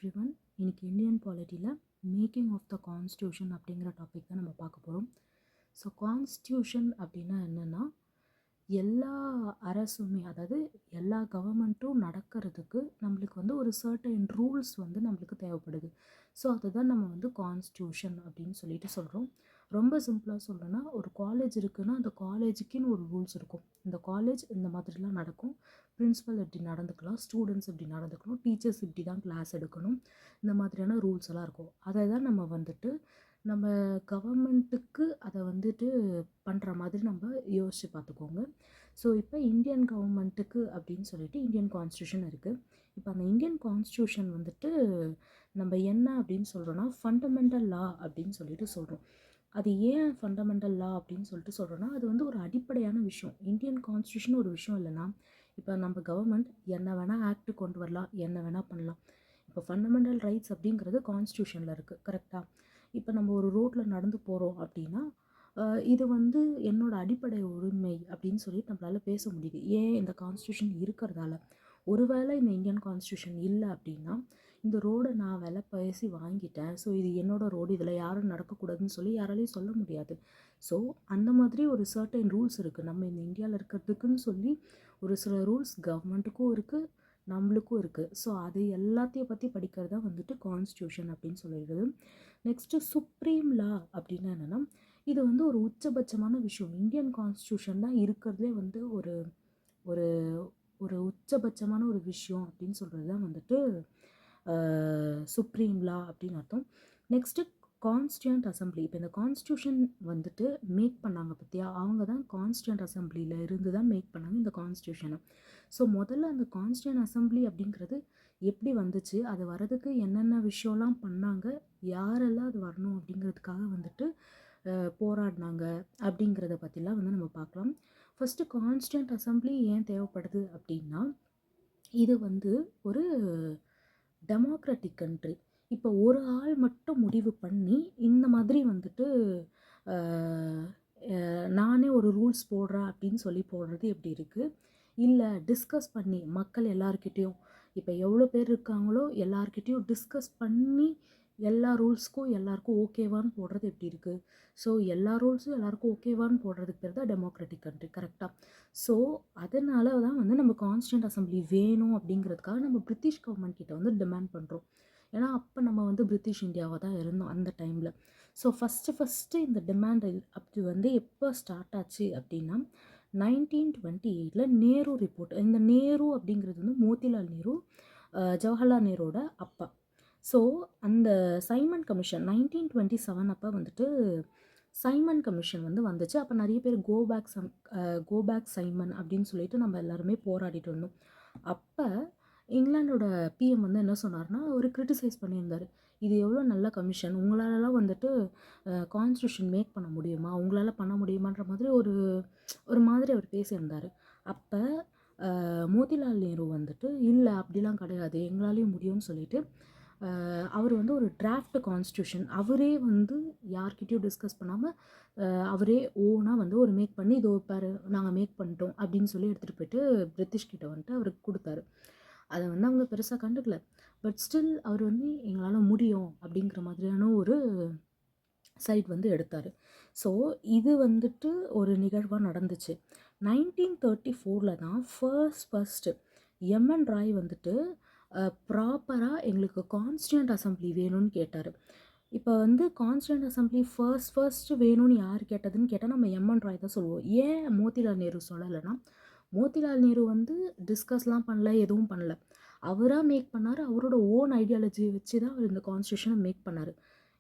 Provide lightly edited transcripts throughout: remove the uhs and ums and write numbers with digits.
Everyone. இன்னைக்கு Indian பாலிட்டியில் making of the constitution அப்படிங்கிற டாபிக் தான் நம்ம பார்க்க போகிறோம். ஸோ கான்ஸ்டியூஷன் அப்படின்னா என்னென்னா, எல்லா அரசுமே, அதாவது எல்லா கவர்மெண்ட்டும் நடக்கிறதுக்கு நம்மளுக்கு வந்து ஒரு சர்டைன் ரூல்ஸ் வந்து நம்மளுக்கு தேவைப்படுது. ஸோ அதுதான் நம்ம வந்து கான்ஸ்டியூஷன் அப்படின்னு சொல்லிட்டு சொல்கிறோம். ரொம்ப சிம்பிளாக சொல்லணும்னா, ஒரு காலேஜ் இருக்குன்னா அந்த காலேஜுக்குன்னு ஒரு ரூல்ஸ் இருக்கும். இந்த காலேஜ் இந்த மாதிரிலாம் நடக்கும், பிரின்ஸிபல் இப்படி நடந்துக்கலாம், ஸ்டூடெண்ட்ஸ் இப்படி நடந்துக்கணும், டீச்சர்ஸ் இப்படி தான் கிளாஸ் எடுக்கணும், இந்த மாதிரியான ரூல்ஸ் எல்லாம் இருக்கும். அதை தான் நம்ம வந்துட்டு நம்ம கவர்மெண்ட்டுக்கு அதை வந்துட்டு பண்ணுற மாதிரி நம்ம யோசித்து பார்த்துக்கோங்க. ஸோ இப்போ இந்தியன் கவர்மெண்ட்டுக்கு அப்படின்னு சொல்லிட்டு இந்தியன் கான்ஸ்டியூஷன் இருக்குது. இப்போ அந்த இந்தியன் கான்ஸ்டியூஷன் வந்துட்டு நம்ம என்ன அப்படின்னு சொல்கிறோன்னா, ஃபண்டமெண்டல் லா அப்படின்னு சொல்லிட்டு சொல்கிறோம். அது ஏன் ஃபண்டமெண்டல் லா அப்படின்னு சொல்லிட்டு சொல்கிறோன்னா, அது வந்து ஒரு அடிப்படையான விஷயம். இந்தியன் கான்ஸ்டியூஷன் ஒரு விஷயம் இல்லைன்னா, இப்போ நம்ம கவர்மெண்ட் என்ன வேணால் ஆக்ட் கொண்டு வரலாம், என்ன வேணால் பண்ணலாம். இப்போ ஃபண்டமெண்டல் ரைட்ஸ் அப்படிங்கிறது கான்ஸ்டியூஷனில் இருக்குது, கரெக்டாக? இப்போ நம்ம ஒரு ரோட்டில் நடந்து போகிறோம் அப்படின்னா, இது வந்து என்னோட அடிப்படை உரிமை அப்படின்னு சொல்லிட்டு நம்மளால் பேச முடியுது. ஏன்? இந்த கான்ஸ்டியூஷன் இருக்கிறதால. ஒருவேளை இந்த இந்தியன் கான்ஸ்டியூஷன் இல்லை அப்படின்னா, இந்த ரோடை நான் விலை பேசி வாங்கிட்டேன், ஸோ இது என்னோட ரோடு, இதில் யாரும் நடக்கக்கூடாதுன்னு சொல்லி யாராலையும் சொல்ல முடியாது. ஸோ அந்த மாதிரி ஒரு சர்டைன் ரூல்ஸ் இருக்குது. நம்ம இந்த இந்தியாவில் இருக்கிறதுக்குன்னு சொல்லி ஒரு சில ரூல்ஸ் கவர்மெண்ட்டுக்கும் இருக்குது, நம்மளுக்கும் இருக்குது. ஸோ அது எல்லாத்தையும் பற்றி படிக்கிறது தான் வந்துட்டு கான்ஸ்டியூஷன் அப்படின்னு சொல்லிடுது. நெக்ஸ்ட்டு சுப்ரீம் லா அப்படின்னா என்னென்னா, இது வந்து ஒரு உச்சபட்சமான விஷயம். இந்தியன் கான்ஸ்டியூஷன் தான் இருக்கிறதுலே வந்து ஒரு ஒரு ஒரு உச்சபட்சமான ஒரு விஷயம் அப்படின்னு சொல்கிறது தான் வந்துட்டு சுப்ரீம் லா அப்படின்னு அர்த்தம். Next constituent assembly. இப்போ இந்த கான்ஸ்டியூஷன் வந்துட்டு மேக் பண்ணாங்க பற்றியா, அவங்க தான் கான்ஸ்டியூண்ட் அசம்பிளியில் இருந்து தான் மேக் பண்ணாங்க இந்த கான்ஸ்டியூஷனை. ஸோ முதல்ல அந்த கான்ஸ்டியூண்ட் அசம்பிளி அப்படிங்கிறது எப்படி வந்துச்சு, அது வரதுக்கு என்னென்ன விஷயம்லாம் பண்ணாங்க, யாரெல்லாம் அது வரணும் அப்படிங்கிறதுக்காக வந்துட்டு போராடினாங்க அப்படிங்கிறத பற்றிலாம் வந்து நம்ம பார்க்கலாம். ஃபஸ்ட்டு கான்ஸ்டியூண்ட் அசம்பிளி ஏன் தேவைப்படுது அப்படின்னா, இது வந்து ஒரு டெமோக்ராட்டிக் கண்ட்ரி. இப்போ ஒரு ஆள் மட்டும் முடிவு பண்ணி இந்த மாதிரி வந்துட்டு நானே ஒரு ரூல்ஸ் போடுறேன் அப்படின்னு சொல்லி போடுறது எப்படி இருக்குது, இல்லை டிஸ்கஸ் பண்ணி மக்கள் எல்லாருக்கிட்டேயும், இப்போ எவ்வளோ பேர் இருக்காங்களோ எல்லாருக்கிட்டேயும் டிஸ்கஸ் பண்ணி எல்லா ரூல்ஸ்க்கும் எல்லாருக்கும் ஓகேவான்னு போடுறது எப்படி இருக்குது. ஸோ எல்லா ரூல்ஸும் எல்லாருக்கும் ஓகேவான்னு போடுறதுக்கு பேர் தான் டெமோக்ராட்டிக் கண்ட்ரி, கரெக்டாக? ஸோ அதனால தான் வந்து நம்ம கான்ஸ்டியூண்ட் அசம்பிளி வேணும் அப்படிங்கிறதுக்காக நம்ம பிரிட்டிஷ் கவர்மெண்ட் கிட்ட வந்து டிமாண்ட் பண்ணுறோம். ஏன்னா அப்போ நம்ம வந்து பிரிட்டிஷ் இந்தியாவை தான் இருந்தோம் அந்த டைமில். ஸோ ஃபஸ்ட்டு இந்த டிமாண்ட் அப்படி வந்து எப்போ ஸ்டார்ட் ஆச்சு அப்படின்னா, 1928 நேரு ரிப்போர்ட். இந்த நேரு அப்படிங்கிறது வந்து மோதிலால் நேரு, ஜவஹர்லால் நேருவோட அப்பா. ஸோ அந்த சைமன் கமிஷன் 1927 அப்போ வந்துட்டு சைமன் கமிஷன் வந்து வந்துச்சு. அப்போ நிறைய பேர் கோ பேக் சைமன் அப்படின்னு சொல்லிட்டு நம்ம எல்லாருமே போராடிட்டு இருந்தோம். அப்போ இங்கிலாண்டோட பிஎம் வந்து என்ன சொன்னார்னா, அவர் கிரிட்டிசைஸ் பண்ணியிருந்தார். இது எவ்வளோ நல்ல கமிஷன், உங்களாலலாம் வந்துட்டு கான்ஸ்டியூஷன் மேக் பண்ண முடியுமா, உங்களால் பண்ண முடியுமான்ற மாதிரி ஒரு மாதிரி அவர் பேசியிருந்தார். அப்போ மோதிலால் நேரு வந்துட்டு, இல்லை அப்படிலாம் கிடையாது, எங்களாலேயும் முடியும்னு சொல்லிட்டு அவர் வந்து ஒரு டிராஃப்ட் கான்ஸ்டியூஷன் அவரே வந்து யார்கிட்டையும் டிஸ்கஸ் பண்ணாமல் அவரே ஓனாக வந்து ஒரு மேக் பண்ணி, இதோ பாரு நாங்கள் மேக் பண்ணிட்டோம் அப்படின்னு சொல்லி எடுத்துகிட்டு போயிட்டு பிரிட்டிஷ்கிட்ட வந்துட்டு அவருக்கு கொடுத்தாரு. அதை வந்து அவங்க பெருசாக கண்டுக்கல. பட் ஸ்டில் அவர் வந்து எங்களால் முடியும் அப்படிங்கிற மாதிரியான ஒரு சைட் வந்து எடுத்தார். ஸோ இது வந்துட்டு ஒரு நிகழ்வாக நடந்துச்சு. 1934 தான் ஃபர்ஸ்ட்டு எம்என் ராய் வந்துட்டு ப்ராப்பராக எங்களுக்கு கான்ஸ்டியூண்ட் அசம்பிளி வேணும்னு கேட்டார். இப்போ வந்து கான்ஸ்டியூண்ட் அசம்பிளி ஃபர்ஸ்ட்டு வேணும்னு யார் கேட்டதுன்னு கேட்டால் நம்ம எம்என் ராய் தான் சொல்லுவோம். ஏன் மோதிலால் நேரு சொல்லலைன்னா, மோதிலால் நேரு வந்து டிஸ்கஸ்லாம் பண்ணல, எதுவும் பண்ணல, அவராக மேக் பண்ணார். அவரோட ஓன் ஐடியாலஜி வச்சு தான் அவர் இந்த கான்ஸ்டியூஷனை மேக் பண்ணார்.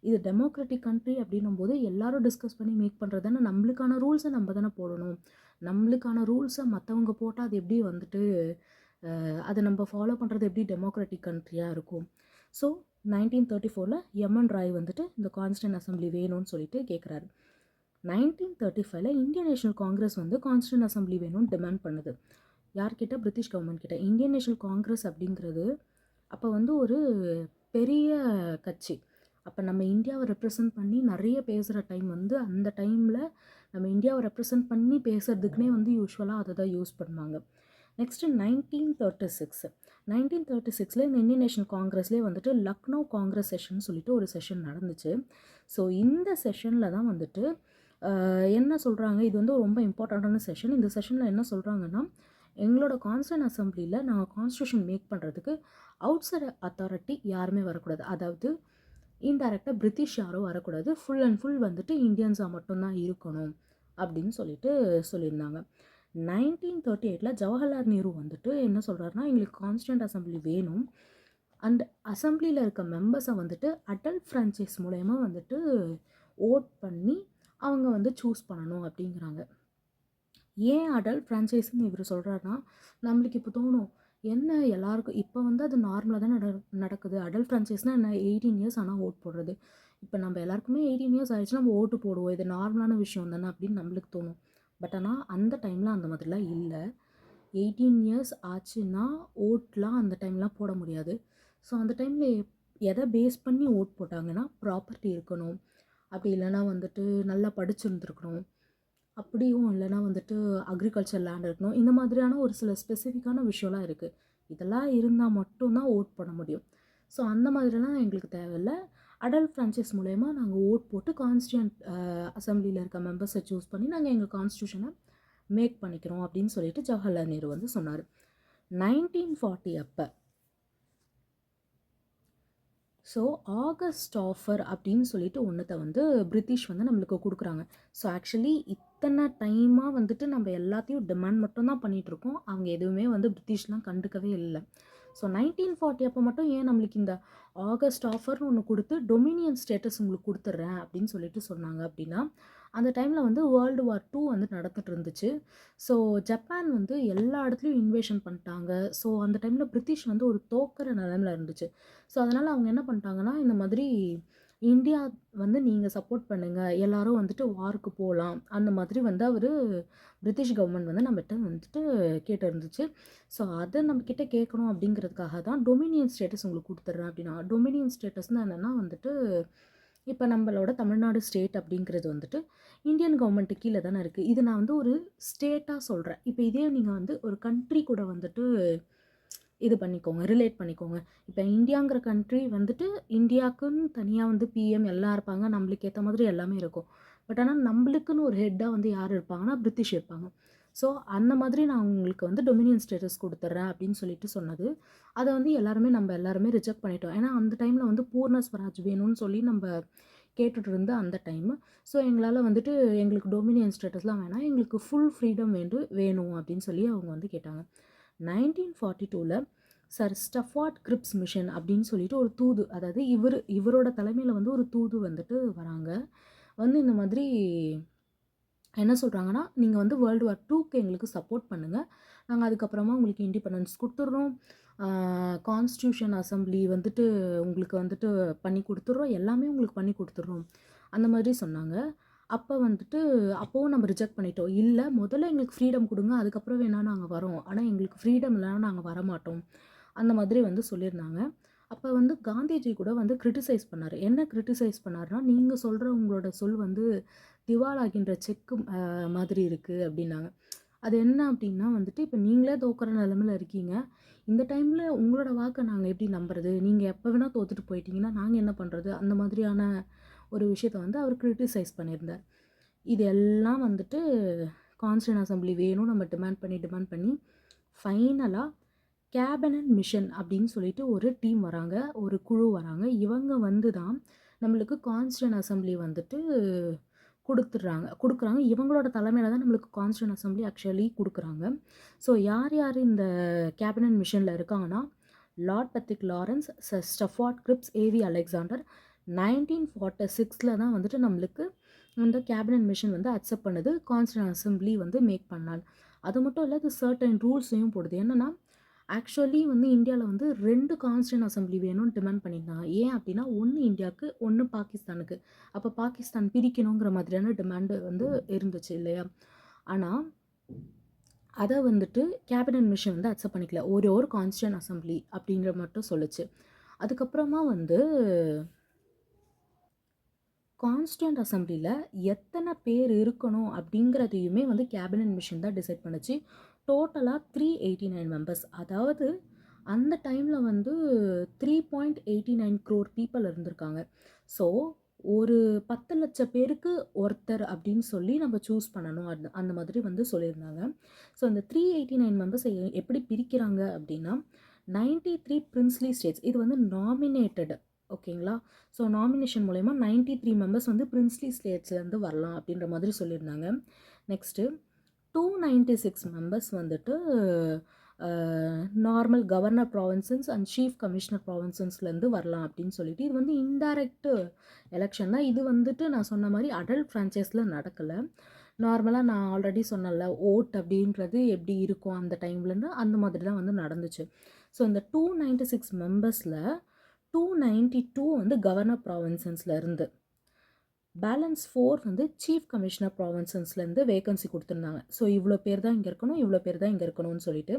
இது டெமோக்ராட்டிக் கண்ட்ரி அப்படின்னும் போது எல்லாரும் டிஸ்கஸ் பண்ணி மேக் பண்ணுறது தானே. நம்மளுக்கான ரூல்ஸை நம்ம தானே போடணும். நம்மளுக்கான ரூல்ஸை மற்றவங்க போட்டால் அது எப்படி வந்துட்டு அதை நம்ம ஃபாலோ பண்ணுறது எப்படி டெமோக்ராட்டிக் கண்ட்ரியாக இருக்கும். ஸோ 1934 எம்என் ராய் வந்துட்டு இந்த கான்ஸ்டியூண்ட் அசம்பிளி வேணும்னு சொல்லிட்டு கேட்குறாரு. 1935 இந்தியன் நேஷனல் காங்கிரஸ் வந்து கான்ஸ்டியூண்ட் அசம்பிளி வேணும்னு டிமாண்ட் பண்ணுது. யார்கிட்ட? பிரிட்டிஷ் கவர்மெண்ட் கிட்ட. இந்தியன் நேஷனல் காங்கிரஸ் அப்படிங்கிறது அப்போ வந்து ஒரு பெரிய கட்சி. அப்போ நம்ம இந்தியாவை ரெப்ரசன்ட் பண்ணி நிறைய பேசுகிற டைம் வந்து அந்த டைமில் நம்ம இந்தியாவை ரெப்ரசன்ட் பண்ணி பேசுகிறதுக்குனே வந்து யூஸ்வலாக அதை தான் யூஸ் பண்ணுவாங்க. நெக்ஸ்ட்டு 1936 1936 இந்த இந்தியன் நேஷனல் காங்கிரஸ்லேயே வந்துட்டு லக்னோ காங்கிரஸ் செஷன் சொல்லிட்டு ஒரு செஷன் நடந்துச்சு. ஸோ இந்த செஷனில் தான் வந்துட்டு என்ன சொல்கிறாங்க, இது வந்து ரொம்ப இம்பார்ட்டண்ட்டான செஷன். இந்த செஷனில் என்ன சொல்கிறாங்கன்னா, எங்களோட கான்ஸ்டியூண்ட் அசம்பிளியில் நாங்கள் கான்ஸ்டியூஷன் மேக் பண்ணுறதுக்கு அவுட் சைட் அத்தாரிட்டி யாருமே வரக்கூடாது. அதாவது இன்டைரக்டாக பிரிட்டிஷ் யாரும் வரக்கூடாது. ஃபுல் அண்ட் ஃபுல் வந்துட்டு இந்தியன்ஸாக மட்டும்தான் இருக்கணும் அப்படின்னு சொல்லிட்டு சொல்லியிருந்தாங்க. 1938 ஜவஹர்லால் நேரு வந்துட்டு என்ன சொல்கிறாருன்னா, எங்களுக்கு கான்ஸ்டியூண்ட் அசம்பிளி வேணும். அந்த அசம்பிளியில் இருக்க மெம்பர்ஸை வந்துட்டு அடல்ட் ஃப்ரான்ச்சைஸ் மூலயமா வந்துட்டு ஓட் பண்ணி அவங்க வந்து சூஸ் பண்ணணும் அப்படிங்கிறாங்க. ஏன் அடல்ட் ஃப்ரான்ச்சைஸ்ன்னு இவர் சொல்கிறாருன்னா, நம்மளுக்கு இப்போ தோணும், என்ன எல்லாருக்கும் இப்போ வந்து அது நார்மலாக தான் நடக்குது. அடல்ட் ஃப்ரான்ச்சைஸ்னால் என்ன 18 இயர்ஸ் ஆனால் ஓட் போடுறது. இப்போ நம்ம எல்லாருக்குமே 18 இயர்ஸ் ஆயிடுச்சுன்னா நம்ம ஓட்டு போடுவோம், இது நார்மலான விஷயம் தானே அப்படின்னு நம்மளுக்கு தோணும். பட் ஆனால் அந்த டைமில் அந்த மாதிரிலாம் இல்லை. 18 இயர்ஸ் ஆச்சுன்னா ஓட்லாம் அந்த டைம்லாம் போட முடியாது. ஸோ அந்த டைமில் எதை பேஸ் பண்ணி ஓட் போட்டாங்கன்னா, ப்ராப்பர்ட்டி இருக்கணும், அப்படி இல்லைனா வந்துட்டு நல்லா படிச்சிருந்துருக்கணும், அப்படியும் இல்லைனா வந்துட்டு அக்ரிகல்ச்சர் லேண்ட் இருக்கணும். இந்த மாதிரியான ஒரு சில ஸ்பெசிஃபிக்கான விஷயம்லாம் இருக்குது. இதெல்லாம் இருந்தால் மட்டும்தான் ஓட் பண்ண முடியும். ஸோ அந்த மாதிரிலாம் எங்களுக்கு தேவையில்லை. அடல்ட் ஃப்ரான்ச்சைஸ் மூலயமா நாங்கள் ஓட் போட்டு கான்ஸ்டியூண்ட் அசம்பிளியில் இருக்க மெம்பர்ஸை சூஸ் பண்ணி நாங்கள் எங்கள் கான்ஸ்டியூஷனை மேக் பண்ணிக்கிறோம் அப்படின்னு சொல்லிட்டு ஜவஹர்லால் நேரு வந்து சொன்னார். 1940 அப்போ ஸோ ஆகஸ்ட் ஆஃபர் அப்படின்னு சொல்லிட்டு ஒன்றத்தை வந்து பிரிட்டிஷ் வந்து நம்மளுக்கு கொடுக்குறாங்க. ஸோ ஆக்சுவலி இத்தனை டைமாக வந்துட்டு நம்ம எல்லாத்தையும் டிமாண்ட் மட்டும்தான் பண்ணிகிட்ருக்கோம். அவங்க எதுவுமே வந்து பிரிட்டிஷ்லாம் கண்டுக்கவே இல்லை. ஸோ 1940 அப்போ மட்டும் ஏன் நம்மளுக்கு இந்த ஆகஸ்ட் ஆஃபர்னு ஒன்று கொடுத்து டொமினியன் ஸ்டேட்டஸ் உங்களுக்கு கொடுத்துட்றேன் அப்படின்னு சொல்லிட்டு சொன்னாங்க அப்படின்னா, அந்த டைமில் வந்து வேர்ல்டு வார் 2 வந்து நடந்துட்டு இருந்துச்சு. ஸோ ஜப்பான் வந்து எல்லா இடத்துலையும் இன்வேஷன் பண்ணிட்டாங்க. ஸோ அந்த டைமில் பிரிட்டிஷ் வந்து ஒரு தோக்கிற நிலமையில் இருந்துச்சு. ஸோ அதனால் அவங்க என்ன பண்ணிட்டாங்கன்னா, இந்த மாதிரி இந்தியா வந்து நீங்கள் சப்போர்ட் பண்ணுங்கள், எல்லோரும் வந்துட்டு வாருக்கு போகலாம், அந்த மாதிரி வந்து அவர் பிரிட்டிஷ் கவர்மெண்ட் வந்து நம்மகிட்ட வந்துட்டு கேட்டு இருந்துச்சு. ஸோ அதை நம்மக்கிட்ட கேட்கணும் அப்படிங்கிறதுக்காக தான் டொமினியன் ஸ்டேட்டஸ் உங்களுக்கு கொடுத்துட்றேன் அப்படின்னா. டொமினியன் ஸ்டேட்டஸ்னால் என்னென்னா வந்துட்டு, இப்போ நம்மளோட தமிழ்நாடு ஸ்டேட் அப்படிங்கிறது வந்துட்டு இந்தியன் கவர்மெண்ட்டு கீழே தானே இருக்குது. இது நான் வந்து ஒரு ஸ்டேட்டாக சொல்கிறேன். இப்போ இதே நீங்கள் வந்து ஒரு கண்ட்ரி கூட வந்துட்டு இது பண்ணிக்கோங்க, ரிலேட் பண்ணிக்கோங்க. இப்போ இந்தியாங்கிற கண்ட்ரி வந்துட்டு இந்தியாவுக்குன்னு தனியாக வந்து பிஎம் எல்லாம் இருப்பாங்க, நம்மளுக்கு ஏற்ற மாதிரி எல்லாமே இருக்கும். பட் ஆனால் நம்மளுக்குன்னு ஒரு ஹெட்டாக வந்து யார் இருப்பாங்கன்னா பிரிட்டிஷ் இருப்பாங்க. ஸோ அந்த மாதிரி நான் உங்களுக்கு வந்து டொமினியன் ஸ்டேட்டஸ் கொடுத்துட்றேன் அப்படின்னு சொல்லிட்டு சொன்னது, அதை வந்து நம்ம எல்லாருமே ரிஜெக்ட் பண்ணிட்டோம். ஏன்னா அந்த டைமில் வந்து பூர்ண ஸ்வராஜ் வேணும்னு சொல்லி நம்ம கேட்டுட்டு இருந்த அந்த டைமு. ஸோ எங்களால் வந்துட்டு எங்களுக்கு டொமினியன் ஸ்டேட்டஸ்லாம் வேணாம், எங்களுக்கு ஃபுல் ஃப்ரீடம் வேணும் அப்படின்னு சொல்லி அவங்க வந்து கேட்டாங்க. 1942 சர் ஸ்டஃபார்ட் கிரிப்ஸ் மிஷன் அப்படின்னு சொல்லிட்டு ஒரு தூது, அதாவது இவரோட தலைமையில் வந்து ஒரு தூது வந்துட்டு வராங்க. வந்து இந்த மாதிரி என்ன சொல்கிறாங்கன்னா, நீங்கள் வந்து வேர்ல்டு வார் 2க்கு எங்களுக்கு சப்போர்ட் பண்ணுங்கள், நாங்கள் அதுக்கப்புறமா உங்களுக்கு இண்டிபெண்டன்ஸ் கொடுத்துட்றோம், கான்ஸ்டியூஷன் அசம்பிளி வந்துட்டு உங்களுக்கு வந்துட்டு பண்ணி கொடுத்துட்றோம், எல்லாமே உங்களுக்கு பண்ணி கொடுத்துட்றோம் அந்த மாதிரி சொன்னாங்க. அப்போ வந்துட்டு அப்போவும் நம்ம ரிஜெக்ட் பண்ணிட்டோம். இல்லை, முதல்ல எங்களுக்கு ஃப்ரீடம் கொடுங்க, அதுக்கப்புறம் வேணால் நாங்கள் வரோம், ஆனால் எங்களுக்கு ஃப்ரீடம் இல்லைனா நாங்கள் வரமாட்டோம் அந்த மாதிரி வந்து சொல்லியிருந்தாங்க. அப்போ வந்து காந்திஜி கூட வந்து கிரிட்டிசைஸ் பண்ணார். என்ன கிரிட்டிசைஸ் பண்ணார்னா, நீங்கள் சொல்கிற உங்களோட சொல் வந்து திவாலாகின்ற செக்கு மாதிரி இருக்குது அப்படின்னாங்க. அது என்ன அப்படின்னா வந்துட்டு, இப்போ நீங்களே தோக்குற நிலமையில் இருக்கீங்க, இந்த டைமில் உங்களோட வாக்கை நாங்கள் எப்படி நம்புறது, நீங்கள் எப்போ வேணால் தோற்றுட்டு போயிட்டீங்கன்னா நாங்கள் என்ன பண்ணுறது, அந்த மாதிரியான ஒரு விஷயத்த வந்து அவர் கிரிட்டிசைஸ் பண்ணியிருந்தார். இது எல்லாம் வந்துட்டு கான்ஸ்டியூண்ட் அசம்பிளி வேணும் நம்ம டிமாண்ட் பண்ணி ஃபைனலாக கேபினட் மிஷன் அப்படின்னு சொல்லிட்டு ஒரு டீம் வராங்க, ஒரு குழு வராங்க. இவங்க வந்து தான் நம்மளுக்கு கான்ஸ்டியூண்ட் அசம்பிளி வந்துட்டு கொடுக்குறாங்க. இவங்களோட தலைமையில் தான் நம்மளுக்கு கான்ஸ்டியூண்ட் அசம்பிளி ஆக்சுவலி கொடுக்குறாங்க. ஸோ யார் யார் இந்த கேபினட் மிஷனில் இருக்காங்கன்னா, Lord பத்திக் Lawrence, sir ஸ்டஃபார்ட் grips, AV Alexander. 1946 தான் வந்துட்டு நம்மளுக்கு இந்த கேபினட் மிஷன் வந்து அக்செப்ட் பண்ணுது, கான்ஸ்டியூண்ட் அசம்பிளி வந்து மேக் பண்ணால். அது மட்டும் இல்லை, இது சர்டன் ரூல்ஸையும் போடுது. என்னென்னா, ஆக்சுவலி வந்து இந்தியாவில் வந்து 2 கான்ஸ்டியூண்ட் அசம்பிளி வேணும்னு டிமாண்ட் பண்ணியிருந்தாங்க. ஏன் அப்படின்னா, ஒன்று இந்தியாவுக்கு, ஒன்று பாகிஸ்தானுக்கு. அப்போ பாகிஸ்தான் பிரிக்கணுங்கிற மாதிரியான டிமாண்டு வந்து இருந்துச்சு இல்லையா? ஆனால் அதை வந்துட்டு கேபினட் மிஷன் வந்து அக்செப்ட் பண்ணிக்கல. ஒரு கான்ஸ்டியூண்ட் அசம்பிளி அப்படிங்கிற மட்டும் சொல்லுச்சு. அதுக்கப்புறமா வந்து கான்ஸ்டியூண்ட் அசம்பிளியில் எத்தனை பேர் இருக்கணும் அப்படிங்கிறதையுமே வந்து கேபினட் மிஷன் தான் டிசைட் பண்ணுச்சு. டோட்டலாக 389 மெம்பர்ஸ். அதாவது அந்த டைமில் வந்து 3.89 crore பீப்பிள் இருந்திருக்காங்க. ஸோ ஒரு 10 லட்சம் பேருக்கு ஒருத்தர் அப்படின்னு சொல்லி நம்ம சூஸ் பண்ணணும், அந்த மாதிரி வந்து சொல்லியிருந்தாங்க. ஸோ இந்த 389 மெம்பர்ஸை எப்படி பிரிக்கிறாங்க அப்படின்னா 93 பிரின்ஸ்லி ஸ்டேட்ஸ், இது வந்து நாமினேட்டட். ஓகேங்களா? ஸோ நாமினேஷன் மூலயமா 93 மெம்பர்ஸ் வந்து பிரின்ஸ்லி ஸ்டேட்ஸ்லேருந்து வரலாம் அப்படின்ற மாதிரி சொல்லியிருந்தாங்க. நெக்ஸ்ட்டு 296 மெம்பர்ஸ் வந்துட்டு normal governor provinces and chief commissioner ப்ராவின்சன்ஸ்லேருந்து வரலாம் அப்படின்னு சொல்லிட்டு, இது வந்து இன்டைரக்ட் எலெக்ஷன் தான். இது வந்துட்டு நான் சொன்ன மாதிரி அடல்ட் ஃப்ரான்ச்சைஸில் நடக்கலை. நார்மலாக நான் ஆல்ரெடி சொன்னல ஓட் அப்படின்றது எப்படி இருக்கும் அந்த டைம்லேருந்து, அந்த மாதிரி தான் வந்து நடந்துச்சு. ஸோ இந்த 296 மெம்பர்ஸில் 292 வந்து கவர்னர் ப்ராவின்சன்ஸில் இருந்து, பேலன்ஸ் 4 வந்து சீஃப் கமிஷனர் ப்ராவின்சன்ஸ்லேருந்து வேகன்சி கொடுத்துருந்தாங்க. ஸோ இவ்வளோ பேர் தான் இங்கே இருக்கணும், இவ்வளோ பேர் தான் இங்கே இருக்கணும்னு சொல்லிட்டு.